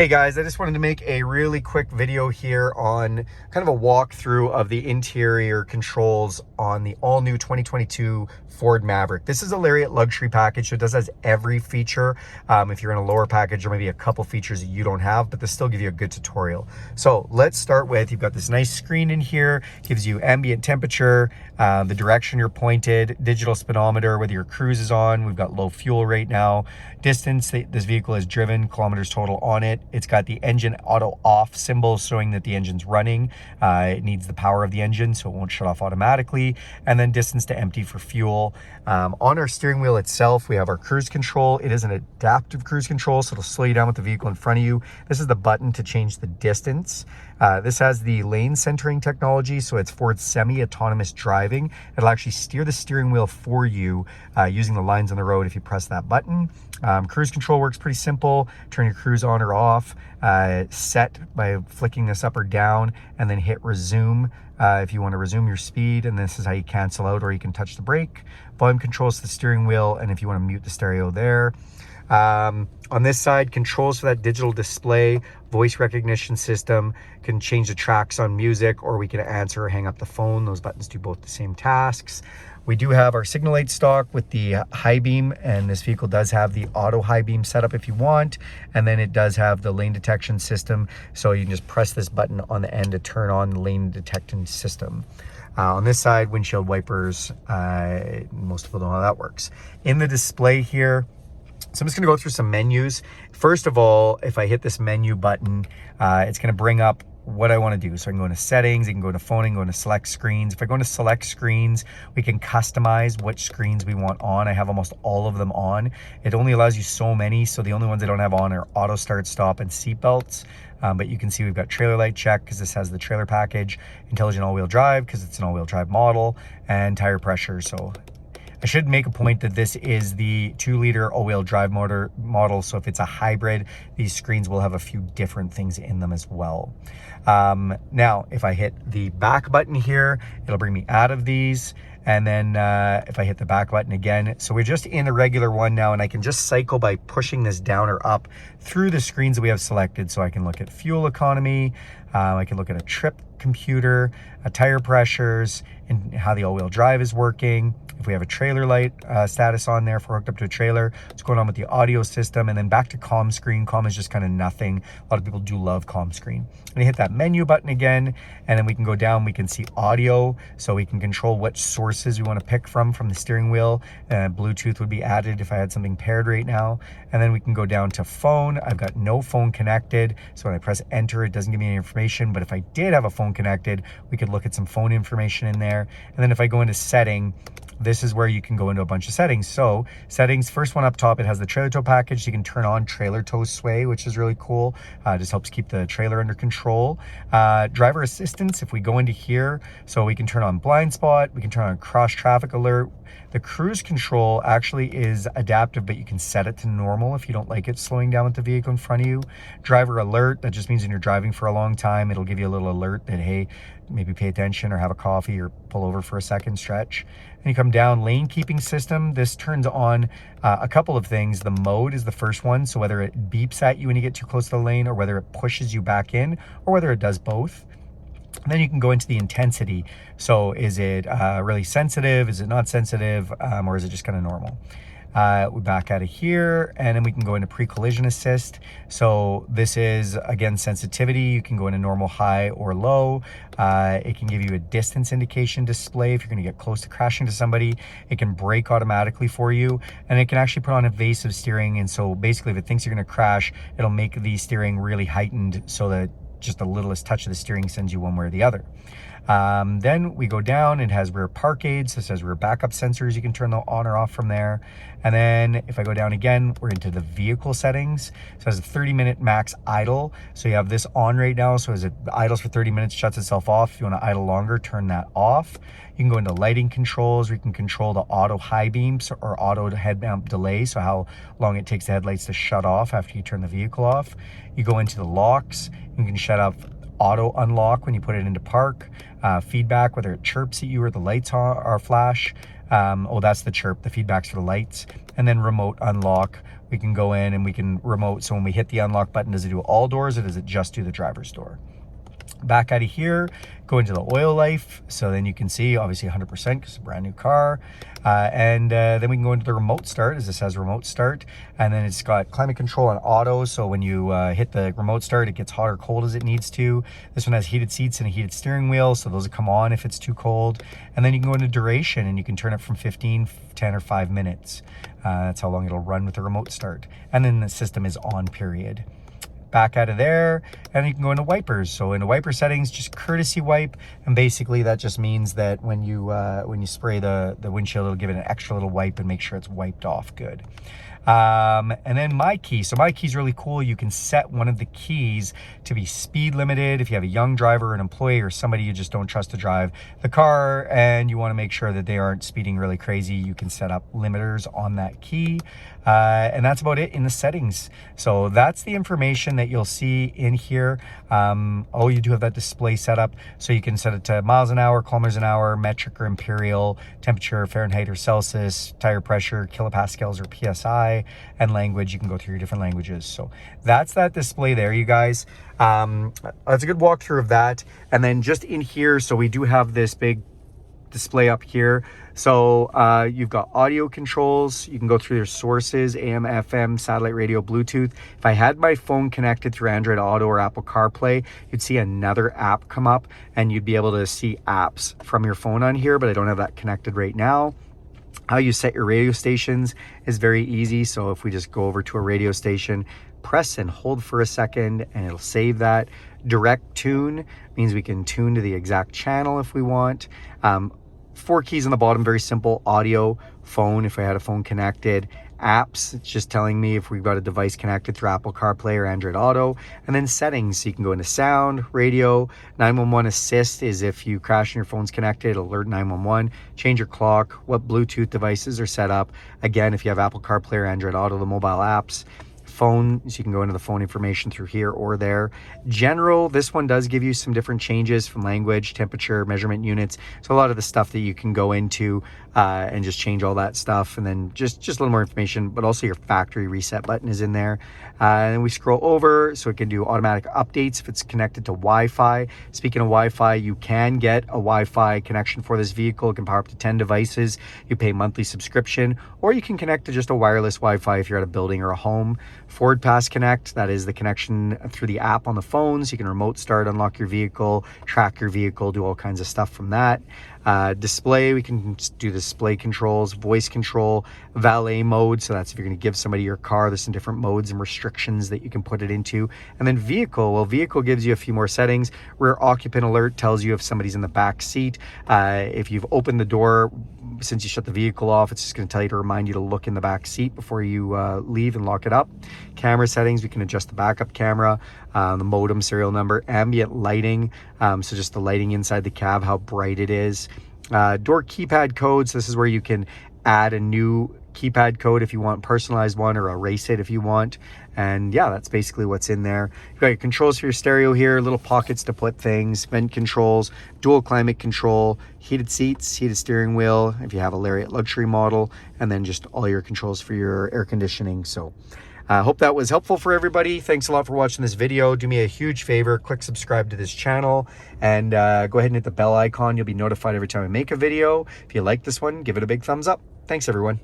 Hey guys, I just wanted to make a really quick video here on kind of a walkthrough of the interior controls on the all-new 2022 Ford Maverick. This is a Lariat luxury package, so it does has every feature. If you're in a lower package, there may be a couple features that you don't have, but this still give you a good tutorial. So let's start with, you've got this nice screen in here, gives you ambient temperature, the direction you're pointed, digital speedometer, whether your cruise is on. We've got low fuel right now, distance this vehicle has driven, kilometers total on it. It's got the engine auto off symbol showing that the engine's running. It needs the power of the engine, so it won't shut off automatically. And then distance to empty for fuel. On our steering wheel itself, we have our cruise control. It is an adaptive cruise control, so it'll slow you down with the vehicle in front of you. This is the button to change the distance. This has the lane centering technology, so it's Ford's semi-autonomous driving. It'll actually steer the steering wheel for you using the lines on the road if you press that button. Cruise control works pretty simple. Turn your cruise on or off, set by flicking this up or down, and then hit resume if you want to resume your speed. And this is how you cancel out, or you can touch the brake. Volume controls the steering wheel, and if you want to mute the stereo there. On this side, controls for that digital display, voice recognition system, can change the tracks on music, or we can answer or hang up the phone. Those buttons do both the same tasks. We do have our signal light stock with the high beam, and this vehicle does have the auto high beam setup if you want. And then it does have the lane detection system, so you can just press this button on the end to turn on the lane detection system. On this side, windshield wipers, most people don't know how that works. In the display here, so I'm just going to go through some menus. First of all, if I hit this menu button, it's going to bring up what I want to do. So I can go into settings, I can go into phoning, go into select screens. If I go into select screens, we can customize which screens we want on. I have almost all of them on. It only allows you so many, so the only ones I don't have on are auto start, stop, and seat belts. But you can see we've got trailer light check because this has the trailer package, intelligent all-wheel drive because it's an all-wheel drive model, and tire pressure. So I should make a point that this is the 2-liter all-wheel drive model, so if it's a hybrid, these screens will have a few different things in them as well. Now, if I hit the back button here, it'll bring me out of these. And then if I hit the back button again, so we're just in the regular one now, and I can just cycle by pushing this down or up through the screens that we have selected. So I can look at fuel economy, I can look at a trip computer, tire pressures, and how the all-wheel drive is working. If we have a trailer light status on there, if we're hooked up to a trailer, what's going on with the audio system, and then back to comm screen. Comm is just kind of nothing. A lot of people do love comm screen. And you hit that menu button again, and then we can go down, we can see audio, so we can control which sources we want to pick from the steering wheel. Bluetooth would be added if I had something paired right now. And then we can go down to phone. I've got no phone connected, so when I press enter, it doesn't give me any information, but if I did have a phone connected, we could look at some phone information in there. And then if I go into setting, this is where you can go into a bunch of settings. So settings, first one up top, it has the trailer tow package. You can turn on trailer tow sway, which is really cool. Just helps keep the trailer under control. Driver assistance, if we go into here, so we can turn on blind spot, we can turn on cross traffic alert. The cruise control actually is adaptive, but you can set it to normal if you don't like it slowing down with the vehicle in front of you. Driver alert, that just means when you're driving for a long time, it'll give you a little alert that, hey, maybe pay attention or have a coffee or pull over for a second, stretch. And you come down, lane keeping system. This turns on a couple of things. The mode is the first one, so whether it beeps at you when you get too close to the lane, or whether it pushes you back in, or whether it does both. And then you can go into the intensity. So is it really sensitive? Is it not sensitive? Or is it just kind of normal? We're back out of here, and then we can go into pre-collision assist. So this is, again, sensitivity. You can go into normal, high, or low. It can give you a distance indication display if you're going to get close to crashing to somebody. It can brake automatically for you, and it can actually put on evasive steering. And so basically, if it thinks you're going to crash, it'll make the steering really heightened so that just the littlest touch of the steering sends you one way or the other. Then we go down, it has rear park aids. This has rear backup sensors. You can turn them on or off from there. And then if I go down again, we're into the vehicle settings. So it has a 30-minute max idle. So you have this on right now. So as it idles for 30 minutes, shuts itself off. If you want to idle longer, turn that off. You can go into lighting controls. We can control the auto high beams or auto headlamp delay. So how long it takes the headlights to shut off after you turn the vehicle off. You go into the locks. You can shut off auto unlock when you put it into park, feedback, whether it chirps at you or the lights are flash. Oh, that's the chirp, the feedback's for the lights. And then remote unlock, we can go in and we can remote, so when we hit the unlock button, does it do all doors or does it just do the driver's door? Back out of here, go into the oil life, so then you can see obviously 100% because it's a brand new car. And then we can go into the remote start, as this has remote start, and then it's got climate control on auto, so when you hit the remote start, it gets hot or cold as it needs to. This one has heated seats and a heated steering wheel, so those will come on if it's too cold. And then you can go into duration and you can turn it from 15, 10 or 5 minutes. That's how long it'll run with the remote start. And then the system is on, period. Back out of there, and you can go into wipers. So into wiper settings, just courtesy wipe, and basically that just means that when you spray the windshield, it'll give it an extra little wipe and make sure it's wiped off good. And then my key. So my key is really cool. You can set one of the keys to be speed limited. If you have a young driver, an employee, or somebody you just don't trust to drive the car and you want to make sure that they aren't speeding really crazy, you can set up limiters on that key. And that's about it in the settings. So that's the information that you'll see in here. Oh, you do have that display set up, so you can set it to miles an hour, kilometers an hour, metric or imperial, temperature, Fahrenheit or Celsius, tire pressure, kilopascals or PSI, and language. You can go through your different languages. So that's that display there, you guys. That's a good walkthrough of that. And then just in here, so we do have this big display up here. So you've got audio controls. You can go through your sources, AM, FM, satellite radio, Bluetooth. If I had my phone connected through Android Auto or Apple CarPlay, you'd see another app come up and you'd be able to see apps from your phone on here, but I don't have that connected right now. How you set your radio stations is very easy. So if we just go over to a radio station, press and hold for a second and it'll save that. Direct tune means we can tune to the exact channel if we want. 4 keys on the bottom, very simple. Audio, phone, if I had a phone connected. Apps, it's just telling me if we've got a device connected through Apple CarPlay or Android Auto. And then settings, so you can go into sound, radio. 911 assist is if you crash and your phone's connected, alert 911. Change your clock, what Bluetooth devices are set up. Again, if you have Apple CarPlay or Android Auto, the mobile apps. Phone, so you can go into the phone information through here or there. General, this one does give you some different changes from language, temperature, measurement units. So a lot of the stuff that you can go into and just change all that stuff, and then just a little more information, but also your factory reset button is in there. And then we scroll over, so it can do automatic updates if it's connected to Wi-Fi. Speaking of Wi-Fi, you can get a Wi-Fi connection for this vehicle. It can power up to 10 devices. You pay monthly subscription, or you can connect to just a wireless Wi-Fi if you're at a building or a home. Ford Pass Connect, that is the connection through the app on the phones. You can remote start, unlock your vehicle, track your vehicle, do all kinds of stuff from that. Display, we can do display controls, voice control, valet mode, so that's if you're going to give somebody your car. There's some different modes and restrictions that you can put it into. And then vehicle, well, vehicle gives you a few more settings. Rear occupant alert tells you if somebody's in the back seat. If you've opened the door since you shut the vehicle off, it's just going to tell you to remind you to look in the back seat before you leave and lock it up. Camera settings, we can adjust the backup camera, the modem serial number, ambient lighting, so just the lighting inside the cab, how bright it is. Door keypad codes, this is where you can add a new keypad code if you want, personalized one, or erase it if you want. And yeah, that's basically what's in there. You've got your controls for your stereo here, little pockets to put things, vent controls, dual climate control, heated seats, heated steering wheel if you have a Lariat luxury model, and then just all your controls for your air conditioning. So I hope that was helpful for everybody. Thanks a lot for watching this video. Do me a huge favor, click subscribe to this channel, and go ahead and hit the bell icon. You'll be notified every time I make a video. If you like this one, give it a big thumbs up. Thanks, everyone.